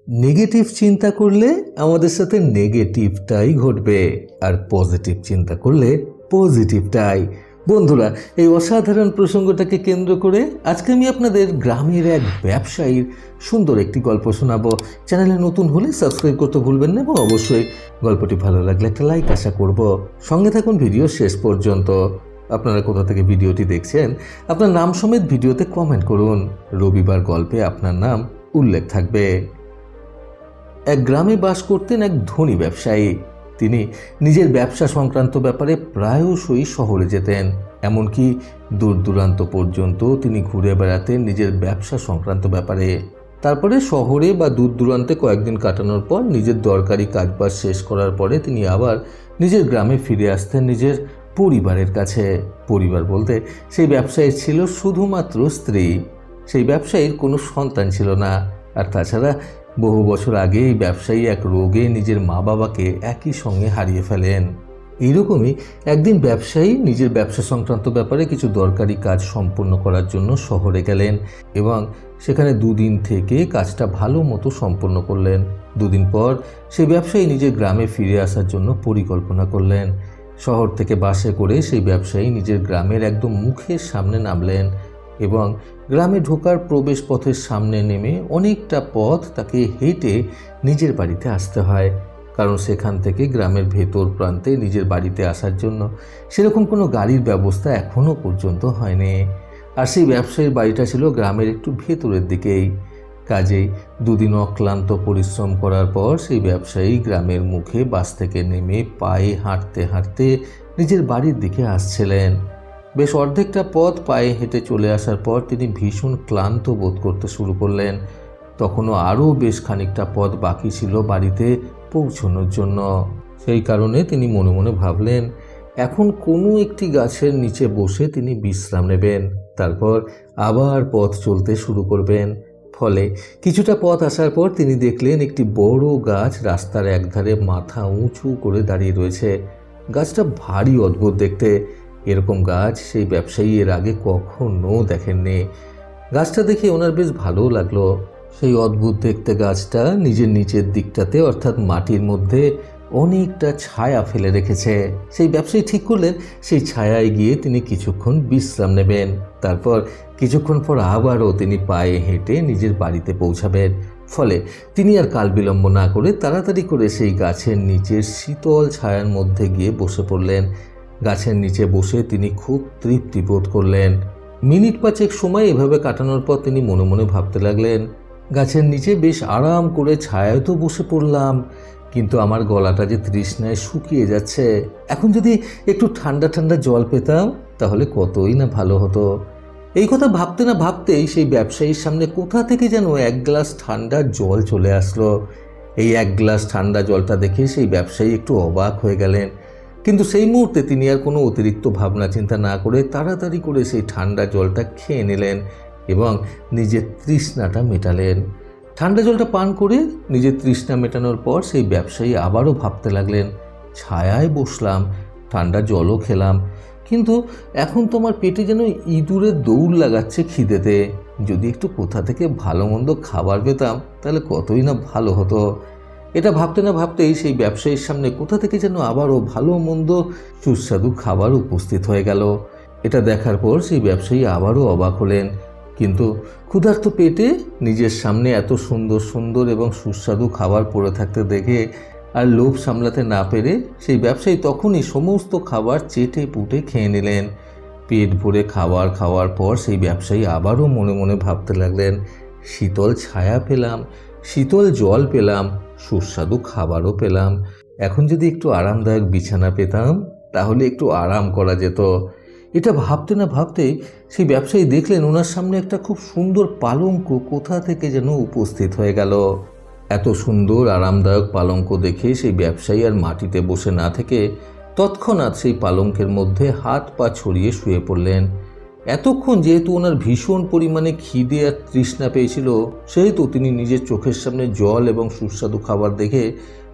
Negative চিন্তা করলে আমাদের সাথে নেগেটিভটাই ঘটবে, আর পজিটিভ চিন্তা করলে পজিটিভটাই। বন্ধুরা, এই অসাধারণ প্রসঙ্গটাকে কেন্দ্র করে আজকে আমি আপনাদের গ্রামের এক ব্যবসায়ীর সুন্দর একটি গল্প শোনাবো। চ্যানেলে নতুন হলে সাবস্ক্রাইব করতে ভুলবেন না এবং অবশ্যই গল্পটি ভালো লাগলে একটা লাইক আশা করব। সঙ্গে থাকুন ভিডিও শেষ পর্যন্ত। আপনারা কোথা থেকে ভিডিওটি দেখছেন আপনার নাম সমেত ভিডিওতে কমেন্ট করুন। রবিবার গল্পে আপনার নাম উল্লেখ থাকবে। এক গ্রামে বাস করতেন এক ধনী ব্যবসায়ী। তিনি নিজের ব্যবসা সংক্রান্ত ব্যাপারে প্রায়শই শহরে যেতেন, এমনকি দূর দূরান্ত পর্যন্ত তিনি ঘুরে বেড়াতেন নিজের ব্যবসা সংক্রান্ত ব্যাপারে। তারপরে শহরে বা দূর দূরান্তে কয়েকদিন কাটানোর পর নিজের দরকারি কাজবাজ শেষ করার পরে তিনি আবার নিজের গ্রামে ফিরে আসতেন নিজের পরিবারের কাছে। পরিবার বলতে সেই ব্যবসায়ীর ছিল শুধুমাত্র স্ত্রী। সেই ব্যবসায়ীর কোনো সন্তান ছিল না, আর তাছাড়া বহু বছর আগে এই ব্যবসায়ী এক রোগে নিজের মা বাবাকে একই সঙ্গে হারিয়ে ফেলেন। এইরকমই একদিন ব্যবসায়ী নিজের ব্যবসা সংক্রান্ত ব্যাপারে কিছু দরকারি কাজ সম্পূর্ণ করার জন্য শহরে গেলেন এবং সেখানে দুদিন থেকে কাজটা ভালো মতো সম্পন্ন করলেন। দুদিন পর সেই ব্যবসায়ী নিজের গ্রামে ফিরে আসার জন্য পরিকল্পনা করলেন। শহর থেকে বাসে করে সেই ব্যবসায়ী নিজের গ্রামের একদম মুখের সামনে নামলেন এবং গ্রামে ঢোকার প্রবেশ পথের সামনে নেমে অনেকটা পথ তাকে হেঁটে নিজের বাড়িতে আসতে হয়, কারণ সেখান থেকে গ্রামের ভেতর প্রান্তে নিজের বাড়িতে আসার জন্য সেরকম কোনো গাড়ির ব্যবস্থা এখনও পর্যন্ত হয়নি। আর সেই ব্যবসায়ীর বাড়িটা ছিল গ্রামের একটু ভেতরের দিকেই। কাজেই দুদিন অক্লান্ত পরিশ্রম করার পর সেই ব্যবসায়ী গ্রামের মুখে বাস থেকে নেমে পায়ে হাঁটতে হাঁটতে নিজের বাড়ির দিকে আসছিলেন। বেশ অর্ধেকটা পথ পায়ে হেঁটে চলে আসার পর তিনি ভীষণ ক্লান্ত বোধ করতে শুরু করলেন। তখনও আরও বেশ খানিকটা পথ বাকি ছিল বাড়িতে পৌঁছানোর জন্য। সেই কারণে তিনি মনে মনে ভাবলেন এখন কোনো একটি গাছের নিচে বসে তিনি বিশ্রাম নেবেন, তারপর আবার পথ চলতে শুরু করবেন। ফলে কিছুটা পথ আসার পর তিনি দেখলেন একটি বড় গাছ রাস্তার একধারে মাথা উঁচু করে দাঁড়িয়ে রয়েছে। গাছটা ভারী অদ্ভুত দেখতে। এরকম গাছ সেই ব্যবসায়ী এর আগে কখনো দেখেননি। গাছটা দেখে ওনার বেশ ভালোও লাগলো। সেই অদ্ভুত দেখতে গাছটা নিজের নিচের দিকটাতে অর্থাৎ মাটির মধ্যে অনেকটা ছায়া ফেলে রেখেছে। সেই ব্যবসায়ী ঠিক করলেন সেই ছায়ায় গিয়ে তিনি কিছুক্ষণ বিশ্রাম নেবেন, তারপর কিছুক্ষণ পর আবারও তিনি পায়ে হেঁটে নিজের বাড়িতে পৌঁছাবেন। ফলে তিনি আর কাল বিলম্ব না করে তাড়াতাড়ি করে সেই গাছের নিচের শীতল ছায়ার মধ্যে গিয়ে বসে পড়লেন। গাছের নিচে বসে তিনি খুব তৃপ্তি বোধ করলেন। মিনিট পাঁচেক সময় এভাবে কাটানোর পর তিনি মনে মনে ভাবতে লাগলেন গাছের নিচে বেশ আরাম করে ছায়ায় তো বসে পড়লাম, কিন্তু আমার গলাটা যে তৃষ্ণায় শুকিয়ে যাচ্ছে। এখন যদি একটু ঠান্ডা ঠান্ডা জল পেতাম তাহলে কতই না ভালো হতো। এই কথা ভাবতে না ভাবতেই সেই ব্যবসায়ীর সামনে কোথা থেকে যেন এক গ্লাস ঠান্ডা জল চলে আসলো। এই এক গ্লাস ঠান্ডা জলটা দেখে সেই ব্যবসায়ী একটু অবাক হয়ে গেলেন, কিন্তু সেই মুহূর্তে তিনি আর কোনো অতিরিক্ত ভাবনা চিন্তা না করে তাড়াতাড়ি করে সেই ঠান্ডা জলটা খেয়ে নিলেন এবং নিজের তৃষ্ণাটা মেটালেন। ঠান্ডা জলটা পান করে নিজের তৃষ্ণা মেটানোর পর সেই ব্যবসায়ী আবারও ভাবতে লাগলেন ছায়ায় বসলাম, ঠান্ডা জলও খেলাম, কিন্তু এখন তো আমার পেটে যেন ইঁদুরের দৌড় লাগাচ্ছে খিদেতে। যদি একটু কোথা থেকে ভালো মন্দ খাবার পেতাম তাহলে কতই না ভালো হতো। এটা ভাবতে না ভাবতেই সেই ব্যবসায়ীর সামনে কোথা থেকে যেন আবারও ভালো মন্দ সুস্বাদু খাবার উপস্থিত হয়ে গেল। এটা দেখার পর সেই ব্যবসায়ী আবারও অবাক হলেন, কিন্তু ক্ষুধার্ত পেটে নিজের সামনে এত সুন্দর সুন্দর এবং সুস্বাদু খাবার পড়ে থাকতে দেখে আর লোভ সামলাতে না পেরে সেই ব্যবসায়ী তখনই সমস্ত খাবার চেটে পুটে খেয়ে নিলেন। পেট ভরে খাবার খাওয়ার পর সেই ব্যবসায়ী আবারও মনে মনে ভাবতে লাগলেন শীতল ছায়া পেলাম, শীতল জল পেলাম, সুস্বাদু খাবারও পেলাম। এখন যদি একটু আরামদায়ক বিছানা পেতাম তাহলে একটু আরাম করা যেত। এটা ভাবতে না ভাবতেই সেই ব্যবসায়ী দেখলেন ওনার সামনে একটা খুব সুন্দর পালঙ্ক কোথা থেকে যেন উপস্থিত হয়ে গেল। এত সুন্দর আরামদায়ক পালঙ্ক দেখে সেই ব্যবসায়ী আর মাটিতে বসে না থেকে তৎক্ষণাৎ সেই পালঙ্কের মধ্যে হাত পা ছড়িয়ে শুয়ে পড়লেন। এতক্ষণ যেহেতু ওনার ভীষণ পরিমাণে খিদে আর তৃষ্ণা পেয়েছিল, সেহেতু তিনি নিজের চোখের সামনে জল এবং সুস্বাদু খাবার দেখে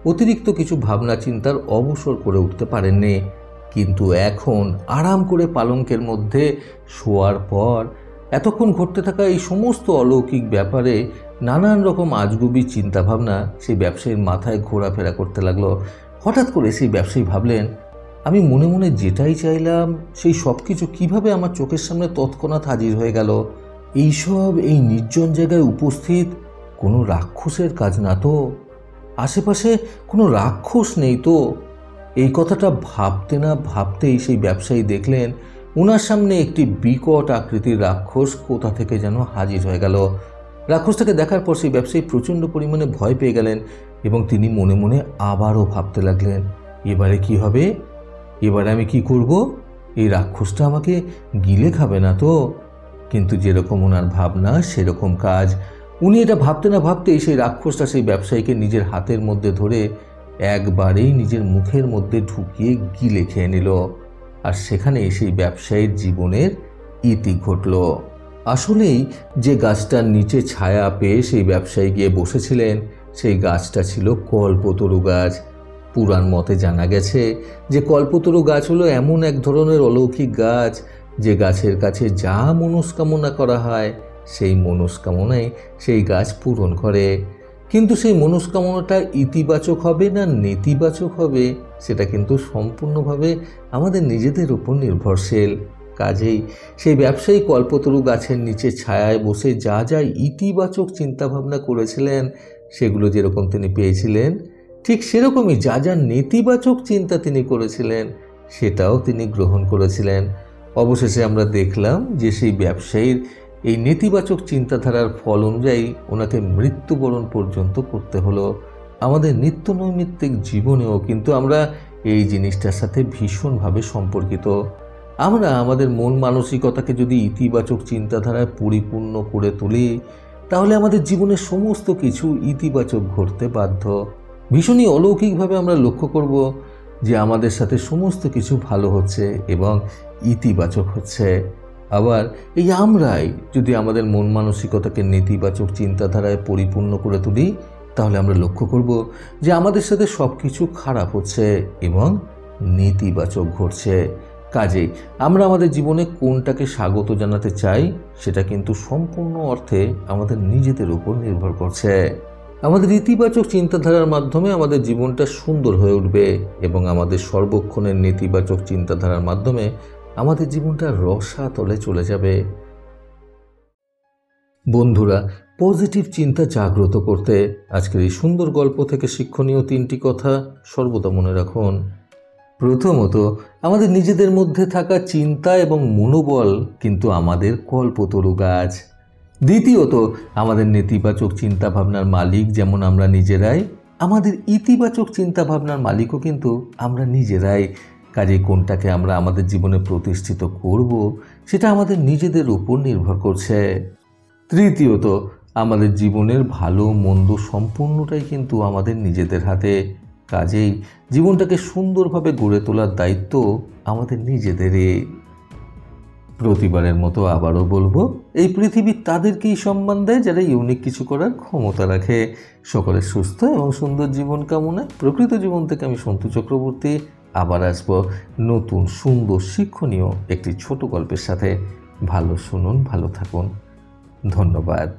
অতিরিক্ত কিছু ভাবনা চিন্তার অবসর করে উঠতে পারেননি। কিন্তু এখন আরাম করে পালঙ্কের মধ্যে শোয়ার পর এতক্ষণ ঘটতে থাকা এই সমস্ত অলৌকিক ব্যাপারে নানান রকম আজগুবি চিন্তাভাবনা সেই ব্যবসায়ীর মাথায় ঘোরাফেরা করতে লাগলো। হঠাৎ করে সেই ব্যবসায়ী ভাবলেন, আমি মনে মনে যেটাই চাইলাম সেই সব কিছু কীভাবে আমার চোখের সামনে তৎক্ষণাৎ হাজির হয়ে গেল। এইসব এই নির্জন জায়গায় উপস্থিত কোনো রাক্ষসের কাজ না তো? আশেপাশে কোনো রাক্ষস নেই তো? এই কথাটা ভাবতে না ভাবতেই সেই ব্যবসায়ী দেখলেন ওনার সামনে একটি বিকট আকৃতির রাক্ষস কোথা থেকে যেন হাজির হয়ে গেল। রাক্ষসটাকে দেখার পর সেই ব্যবসায়ী প্রচণ্ড পরিমাণে ভয় পেয়ে গেলেন এবং তিনি মনে মনে আবারও ভাবতে লাগলেন, এবারে কি হবে? এবারে আমি কি করব? এই রাক্ষসটা আমাকে গিলে খাবে না তো? কিন্তু যেরকম ওনার ভাবনা সেরকম কাজ। উনি এটা ভাবতে না ভাবতেই সেই রাক্ষসটা সেই ব্যবসায়ীকে নিজের হাতের মধ্যে ধরে একবারেই নিজের মুখের মধ্যে ঢুকিয়ে গিলে খেয়ে নিল। আর সেখানেই সেই ব্যবসায়ীর জীবনের ইতি ঘটল। আসলেই যে গাছটার নিচে ছায়া পেয়ে সেই ব্যবসায়ী গিয়ে বসেছিলেন সেই গাছটা ছিল কল্পতরু গাছ। পুরাণ মতে জানা গেছে যে কল্পতরু গাছ হলো এমন এক ধরনের অলৌকিক গাছ যে গাছের কাছে যা মনস্কামনা করা হয় সেই মনস্কামনাই সেই গাছ পূরণ করে। কিন্তু সেই মনস্কামনাটা ইতিবাচক হবে না নেতিবাচক হবে সেটা কিন্তু সম্পূর্ণভাবে আমাদের নিজেদের উপর নির্ভরশীল। কাজেই সেই ব্যবসায়ী কল্পতরু গাছের নিচে ছায়ায় বসে যা যা ইতিবাচক চিন্তাভাবনা করেছিলেন সেগুলো যেরকম তিনি পেয়েছিলেন, ঠিক সেরকমই যা যা নেতিবাচক চিন্তা তিনি করেছিলেন সেটাও তিনি গ্রহণ করেছিলেন। অবশেষে আমরা দেখলাম যে সেই ব্যবসায়ীর এই নেতিবাচক চিন্তাধারার ফল অনুযায়ী ওনাকে মৃত্যুবরণ পর্যন্ত করতে হলো। আমাদের নিত্য নৈমিত্তিক জীবনেও কিন্তু আমরা এই জিনিসটার সাথে ভীষণভাবে সম্পর্কিত। আমরা আমাদের মন মানসিকতাকে যদি ইতিবাচক চিন্তাধারায় পরিপূর্ণ করে তুলি তাহলে আমাদের জীবনের সমস্ত কিছু ইতিবাচক ঘটতে বাধ্য। ভীষণই অলৌকিকভাবে আমরা লক্ষ্য করব যে আমাদের সাথে সমস্ত কিছু ভালো হচ্ছে এবং ইতিবাচক হচ্ছে। আবার এই আমরাই যদি আমাদের মন মানসিকতাকে নেতিবাচক চিন্তাধারায় পরিপূর্ণ করে তুলি তাহলে আমরা লক্ষ্য করব যে আমাদের সাথে সব কিছু খারাপ হচ্ছে এবং নেতিবাচক ঘটছে। কাজেই আমরা আমাদের জীবনে কোনটাকে স্বাগত জানাতে চাই সেটা কিন্তু সম্পূর্ণ অর্থে আমাদের নিজেদের উপর নির্ভর করছে। আমাদের ইতিবাচক চিন্তাধারার মাধ্যমে আমাদের জীবনটা সুন্দর হয়ে উঠবে এবং আমাদের সর্বক্ষণের নেতিবাচক চিন্তাধারার মাধ্যমে আমাদের জীবনটা রসাতলে চলে যাবে। বন্ধুরা, পজিটিভ চিন্তা জাগ্রত করতে আজকের এই সুন্দর গল্প থেকে শিক্ষণীয় 3টি কথা সর্বদা মনে রাখুন। প্রথমত, আমাদের নিজেদের মধ্যে থাকা চিন্তা এবং মনোবল কিন্তু আমাদের কল্পতরু গাছ। দ্বিতীয়ত, আমাদের নেতিবাচক চিন্তাভাবনার মালিক যেমন আমরা নিজেরাই, আমাদের ইতিবাচক চিন্তাভাবনার মালিকও কিন্তু আমরা নিজেরাই। কাজে কোনটাকে আমরা আমাদের জীবনে প্রতিষ্ঠিত করব সেটা আমাদের নিজেদের উপর নির্ভর করছে। তৃতীয়ত, আমাদের জীবনের ভালো মন্দ সম্পূর্ণটাই কিন্তু আমাদের নিজেদের হাতে। কাজেই জীবনটাকে সুন্দরভাবে গড়ে তোলার দায়িত্ব আমাদের নিজেদেরই। প্রতিবারের মতো আবারও বলবো, এই পৃথিবী তাদেরকেই সম্মান দেয় যারা ইউনিক কিছু করার ক্ষমতা রাখে। সকলের সুস্থ এবং সুন্দর জীবন কামনায় প্রকৃত জীবন থেকে আমি সন্তু চক্রবর্তী আবার আসবো নতুন সুন্দর শিক্ষণীয় একটি ছোট গল্পের সাথে। ভালো শুনুন, ভালো থাকুন। ধন্যবাদ।